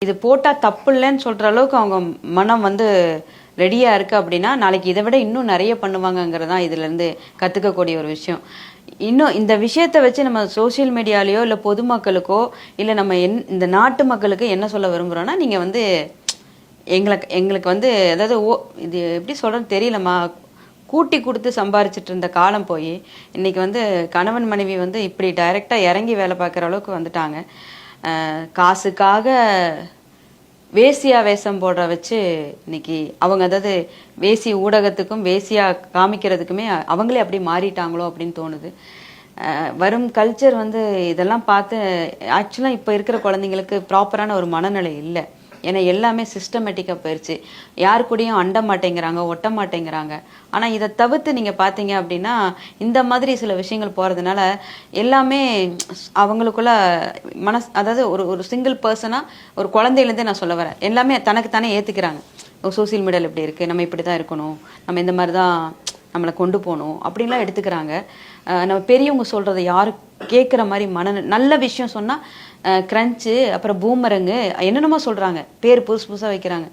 இது போட்டா தப்பு இல்லைன்னு சொல்ற அளவுக்கு அவங்க மனம் வந்து ரெடியா இருக்கு அப்படின்னா நாளைக்கு இதை விட இன்னும் நிறைய பண்ணுவாங்கங்கிறது தான் இதுல இருந்து கத்துக்கக்கூடிய ஒரு விஷயம். இன்னும் இந்த விஷயத்தை வச்சு நம்ம சோசியல் மீடியாலயோ இல்ல பொதுமக்களுக்கோ இல்ல நம்ம இந்த நாட்டு மக்களுக்கு என்ன சொல்ல விரும்புறோம்னா, நீங்க வந்து எங்களுக்கு எங்களுக்கு வந்து அதாவது இது எப்படி சொல்றதுன்னு தெரியலம்மா, கூட்டி கொடுத்து சம்பாரிச்சிட்டு இருந்த காலம் போய் இன்னைக்கு வந்து கணவன் மனைவி வந்து இப்படி டைரக்டா இறங்கி வேலை பார்க்குற அளவுக்கு வந்துட்டாங்க. காசுக்காக வேசியா வேஷம் போடுற வச்சு இன்னைக்கு அவங்க அதாவது வேசி ஊடகத்துக்கும் வேசியா காமிக்கிறதுக்குமே அவங்களே அப்படி மாறிட்டாங்களோ அப்படின்னு தோணுது. வரும் கல்ச்சர் வந்து இதெல்லாம் பார்த்து ஆக்சுவலாக இப்போ இருக்கிற குழந்தைங்களுக்கு ப்ராப்பரான ஒரு மனநிலை இல்லை. ஏன்னா எல்லாமே சிஸ்டமேட்டிக்காக போயிடுச்சு. யாரு கூடயும் அண்ட மாட்டேங்கிறாங்க, ஒட்ட மாட்டேங்கிறாங்க. ஆனால் இதை தவிர்த்து நீங்கள் பார்த்தீங்க அப்படின்னா இந்த மாதிரி சில விஷயங்கள் போகிறதுனால எல்லாமே அவங்களுக்குள்ள அதாவது ஒரு ஒரு சிங்கிள் பர்சனாக ஒரு குழந்தையிலேருந்தே நான் சொல்ல வரேன், எல்லாமே தனக்கு தானே ஏற்றுக்கிறாங்க. சோசியல் மீடியாவில் இப்படி இருக்குது, நம்ம இப்படி தான் இருக்கணும், நம்ம இந்த மாதிரி தான் நம்மளை கொண்டு போகணும் அப்படின்லாம் எடுத்துக்கிறாங்க. நம்ம பெரியவங்க சொல்கிறத யாரும் கேட்குற மாதிரி நல்ல விஷயம் சொன்னால் கிரன்ச்சு, அப்புறம் பூமரங்கு, என்னென்னமோ சொல்கிறாங்க, பேர் புதுசு புதுசாக வைக்கிறாங்க.